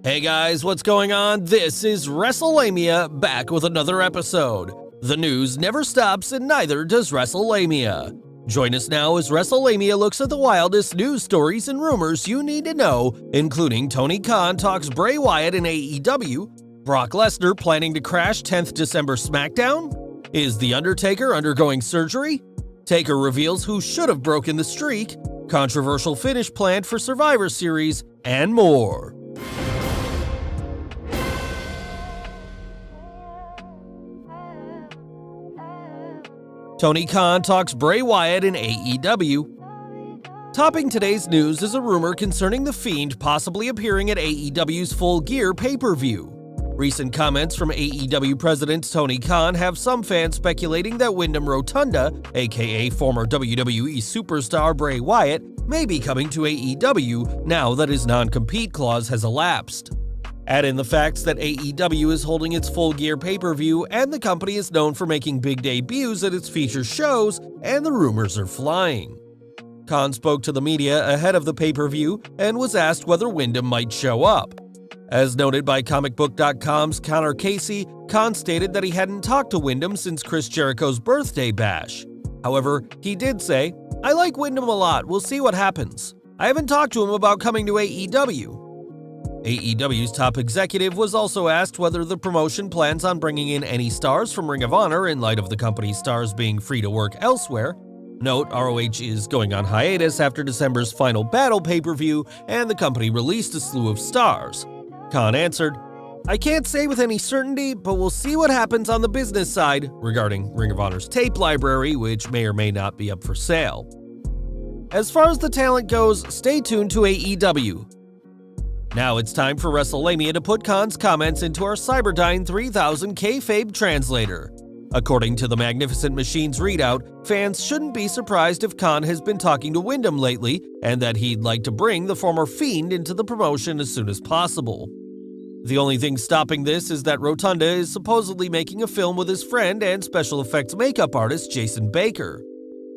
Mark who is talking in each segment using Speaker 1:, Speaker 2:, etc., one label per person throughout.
Speaker 1: Hey guys, what's going on? This is Wrestlelamia, back with another episode. The news never stops and neither does Wrestlelamia. Join us now as Wrestlelamia looks at the wildest news stories and rumors you need to know, including Tony Khan talks Bray Wyatt and AEW, Brock Lesnar planning to crash 10th December SmackDown, is The Undertaker undergoing surgery, Taker reveals who should have broken the streak, controversial finish planned for Survivor Series, and more. Tony Khan talks Bray Wyatt and AEW. Topping today's news is a rumor concerning The Fiend possibly appearing at AEW's Full Gear pay-per-view. Recent comments from AEW President Tony Khan have some fans speculating that Wyndham Rotunda, aka former WWE superstar Bray Wyatt, may be coming to AEW now that his non-compete clause has elapsed. Add in the facts that AEW is holding its Full Gear pay-per-view and the company is known for making big debuts at its featured shows, and the rumors are flying. Khan spoke to the media ahead of the pay-per-view and was asked whether Wyndham might show up. As noted by comicbook.com's Connor Casey, Khan stated that he hadn't talked to Wyndham since Chris Jericho's birthday bash. However, he did say, "I like Wyndham a lot, we'll see what happens. I haven't talked to him about coming to AEW." AEW's top executive was also asked whether the promotion plans on bringing in any stars from Ring of Honor in light of the company's stars being free to work elsewhere. Note, ROH is going on hiatus after December's Final Battle pay-per-view, and the company released a slew of stars. Khan answered, "I can't say with any certainty, but we'll see what happens on the business side," regarding Ring of Honor's tape library, which may or may not be up for sale. As far as the talent goes, stay tuned to AEW. Now it's time for Wrestlelamia to put Khan's comments into our Cyberdyne 3000 kayfabe translator. According to the Magnificent Machine's readout, fans shouldn't be surprised if Khan has been talking to Wyndham lately, and that he'd like to bring the former Fiend into the promotion as soon as possible. The only thing stopping this is that Rotunda is supposedly making a film with his friend and special effects makeup artist Jason Baker.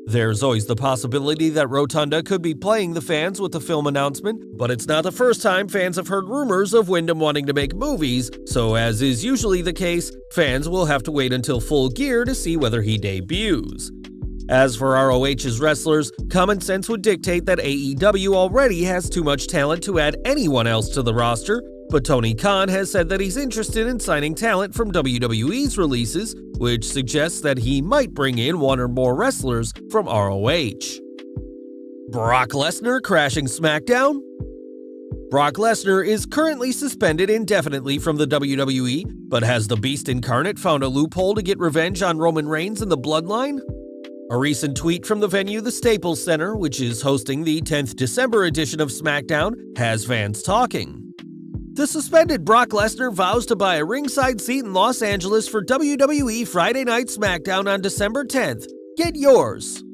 Speaker 1: There's always the possibility that Rotunda could be playing the fans with the film announcement, but it's not the first time fans have heard rumors of Wyndham wanting to make movies, so as is usually the case, fans will have to wait until Full Gear to see whether he debuts. As for ROH's wrestlers, common sense would dictate that AEW already has too much talent to add anyone else to the roster, but Tony Khan has said that he's interested in signing talent from WWE's releases, which suggests that he might bring in one or more wrestlers from ROH. Brock Lesnar crashing SmackDown? Brock Lesnar is currently suspended indefinitely from the WWE, but has the Beast Incarnate found a loophole to get revenge on Roman Reigns and the Bloodline? A recent tweet from the venue the Staples Center, which is hosting the 10th December edition of SmackDown, has fans talking. The suspended Brock Lesnar vows to buy a ringside seat in Los Angeles for WWE Friday Night SmackDown on December 10th. Get yours!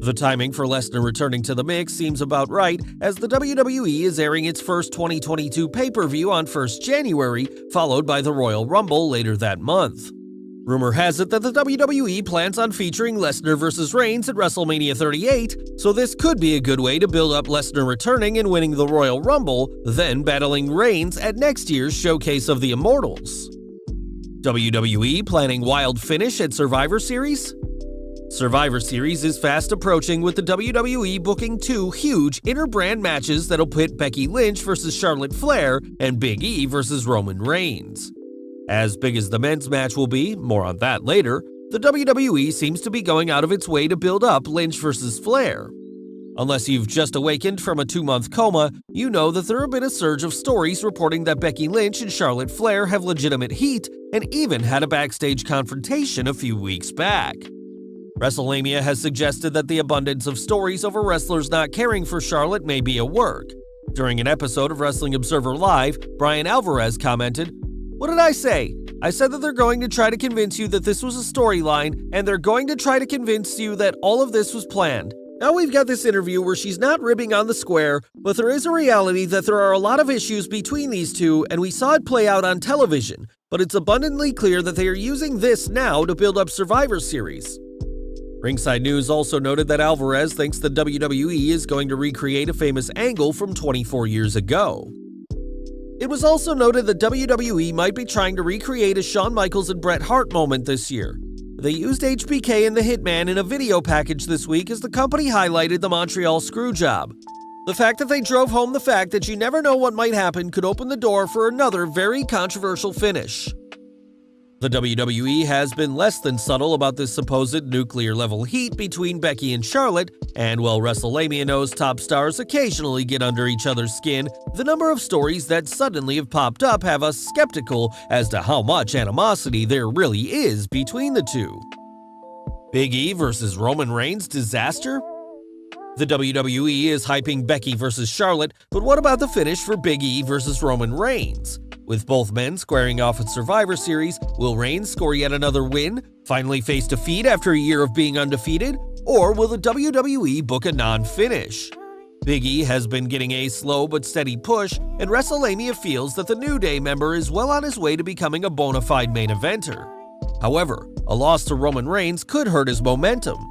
Speaker 1: The timing for Lesnar returning to the mix seems about right, as the WWE is airing its first 2022 pay-per-view on 1st January, followed by the Royal Rumble later that month. Rumor has it that the WWE plans on featuring Lesnar vs. Reigns at WrestleMania 38, so this could be a good way to build up Lesnar returning and winning the Royal Rumble, then battling Reigns at next year's Showcase of the Immortals. WWE planning wild finish at Survivor Series? Survivor Series is fast approaching, with the WWE booking two huge inter-brand matches that'll pit Becky Lynch vs. Charlotte Flair and Big E vs. Roman Reigns. As big as the men's match will be, more on that later, the WWE seems to be going out of its way to build up Lynch vs. Flair. Unless you've just awakened from a 2-month coma, you know that there have been a surge of stories reporting that Becky Lynch and Charlotte Flair have legitimate heat and even had a backstage confrontation a few weeks back. Wrestlelamia has suggested that the abundance of stories over wrestlers not caring for Charlotte may be a work. During an episode of Wrestling Observer Live, Brian Alvarez commented, "What did I say? I said that they're going to try to convince you that this was a storyline, and they're going to try to convince you that all of this was planned. Now we've got this interview where she's not ribbing on the square, but there is a reality that there are a lot of issues between these two, and we saw it play out on television, but it's abundantly clear that they are using this now to build up Survivor Series." Ringside News also noted that Alvarez thinks the WWE is going to recreate a famous angle from 24 years ago. It was also noted that WWE might be trying to recreate a Shawn Michaels and Bret Hart moment this year. They used HBK and the Hitman in a video package this week as the company highlighted the Montreal Screwjob. The fact that they drove home the fact that you never know what might happen could open the door for another very controversial finish. The WWE has been less than subtle about this supposed nuclear-level heat between Becky and Charlotte, and while Wrestlelamia knows top stars occasionally get under each other's skin, the number of stories that suddenly have popped up have us skeptical as to how much animosity there really is between the two. Big E versus Roman Reigns disaster? The WWE is hyping Becky versus Charlotte, but what about the finish for Big E versus Roman Reigns? With both men squaring off at Survivor Series, will Reigns score yet another win, finally face defeat after a year of being undefeated, or will the WWE book a non-finish? Big E has been getting a slow but steady push, and WrestleLamia feels that the New Day member is well on his way to becoming a bona fide main eventer. However, a loss to Roman Reigns could hurt his momentum.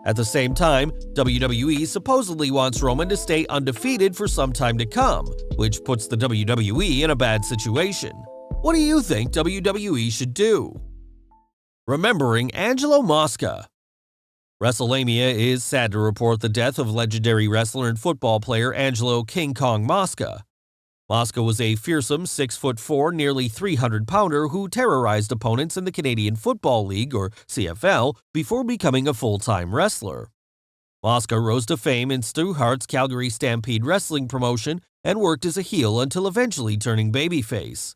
Speaker 1: At the same time, WWE supposedly wants Roman to stay undefeated for some time to come, which puts the WWE in a bad situation. What do you think WWE should do? Remembering Angelo Mosca. Wrestlelamia is sad to report the death of legendary wrestler and football player Angelo King Kong Mosca. Mosca was a fearsome 6'4", nearly 300-pounder who terrorized opponents in the Canadian Football League, or CFL, before becoming a full-time wrestler. Mosca rose to fame in Stu Hart's Calgary Stampede wrestling promotion and worked as a heel until eventually turning babyface.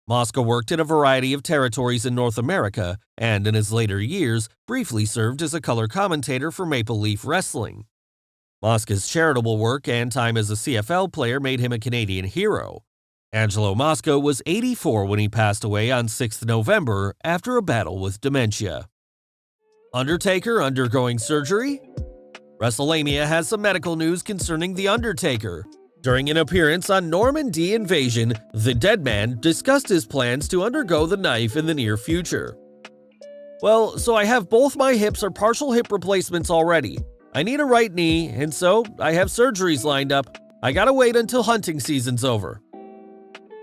Speaker 1: Mosca worked in a variety of territories in North America and, in his later years, briefly served as a color commentator for Maple Leaf Wrestling. Mosca's charitable work and time as a CFL player made him a Canadian hero. Angelo Mosca was 84 when he passed away on 6 November after a battle with dementia. Undertaker undergoing surgery? Wrestlelamia has some medical news concerning The Undertaker. During an appearance on Norman D. Invasion, the Dead Man discussed his plans to undergo the knife in the near future. Well, so I have both my hips or partial hip replacements already. I need a right knee, and so I have surgeries lined up. I gotta wait until hunting season's over.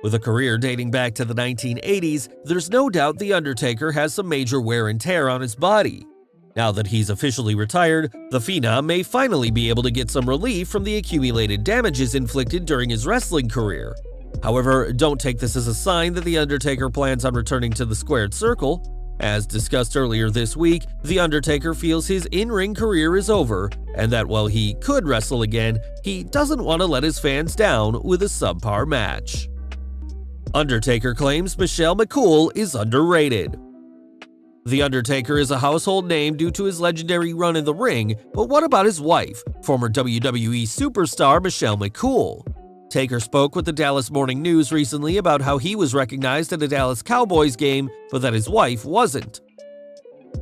Speaker 1: With a career dating back to the 1980s, there's no doubt The Undertaker has some major wear and tear on his body. Now that he's officially retired, the Phenom may finally be able to get some relief from the accumulated damages inflicted during his wrestling career. However, don't take this as a sign that The Undertaker plans on returning to the squared circle. As discussed earlier this week, The Undertaker feels his in-ring career is over, and that while he could wrestle again, he doesn't want to let his fans down with a subpar match. Undertaker claims Michelle McCool is underrated. The Undertaker is a household name due to his legendary run in the ring, but what about his wife, former WWE superstar Michelle McCool? Taker spoke with the Dallas Morning News recently about how he was recognized at a Dallas Cowboys game, but that his wife wasn't.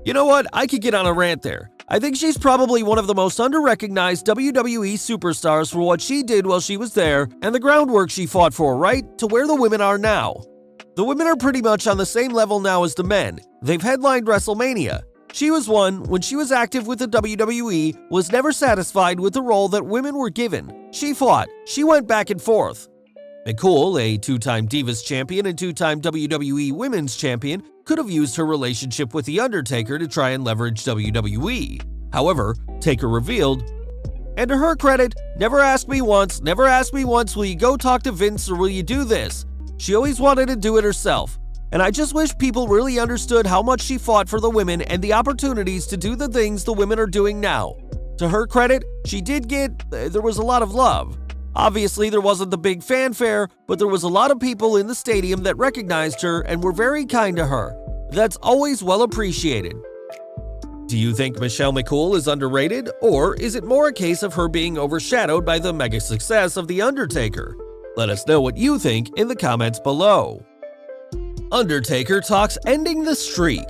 Speaker 1: You know what? I could get on a rant there. I think she's probably one of the most under-recognized WWE superstars for what she did while she was there and the groundwork she fought for, right? To where the women are now. The women are pretty much on the same level now as the men. They've headlined WrestleMania. She was one, when she was active with the WWE, was never satisfied with the role that women were given. She fought. She went back and forth. McCool, a two-time Divas champion and two-time WWE Women's champion, could have used her relationship with The Undertaker to try and leverage WWE. However, Taker revealed, and to her credit, never asked me once, will you go talk to Vince or will you do this? She always wanted to do it herself. And I just wish people really understood how much she fought for the women and the opportunities to do the things the women are doing now. To her credit, there was a lot of love. Obviously, there wasn't the big fanfare, but there was a lot of people in the stadium that recognized her and were very kind to her. That's always well appreciated. Do you think Michelle McCool is underrated, or is it more a case of her being overshadowed by the mega success of The Undertaker? Let us know what you think in the comments below. Undertaker talks ending the streak.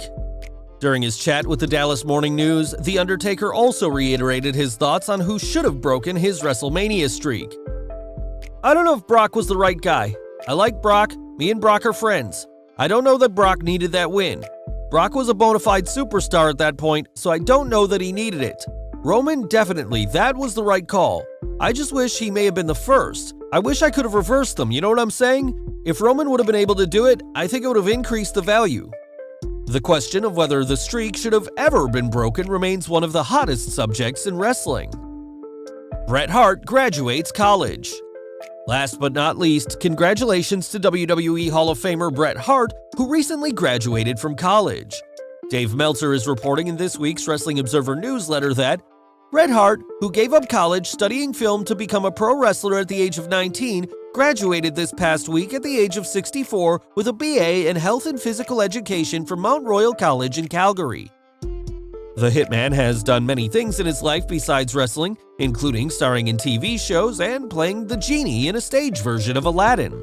Speaker 1: During his chat with the Dallas Morning News, The Undertaker also reiterated his thoughts on who should have broken his WrestleMania streak. I don't know if Brock was the right guy. I like Brock. Me and Brock are friends. I don't know that Brock needed that win. Brock was a bona fide superstar at that point, so I don't know that he needed it. Roman, definitely, that was the right call. I just wish he may have been the first. I wish I could have reversed them, you know what I'm saying? If Roman would have been able to do it, I think it would have increased the value. The question of whether the streak should have ever been broken remains one of the hottest subjects in wrestling. Bret Hart graduates college. Last but not least, congratulations to WWE Hall of Famer Bret Hart, who recently graduated from college. Dave Meltzer is reporting in this week's Wrestling Observer newsletter that Bret Hart, who gave up college studying film to become a pro wrestler at the age of 19, graduated this past week at the age of 64 with a BA in Health and Physical Education from Mount Royal College in Calgary. The Hitman has done many things in his life besides wrestling, including starring in TV shows and playing the genie in a stage version of Aladdin.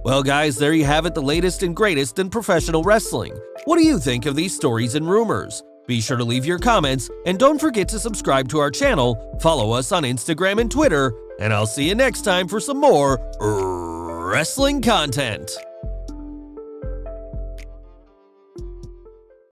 Speaker 1: Well guys, there you have it, the latest and greatest in professional wrestling. What do you think of these stories and rumors? Be sure to leave your comments, and don't forget to subscribe to our channel, follow us on Instagram and Twitter, and I'll see you next time for some more wrestling content.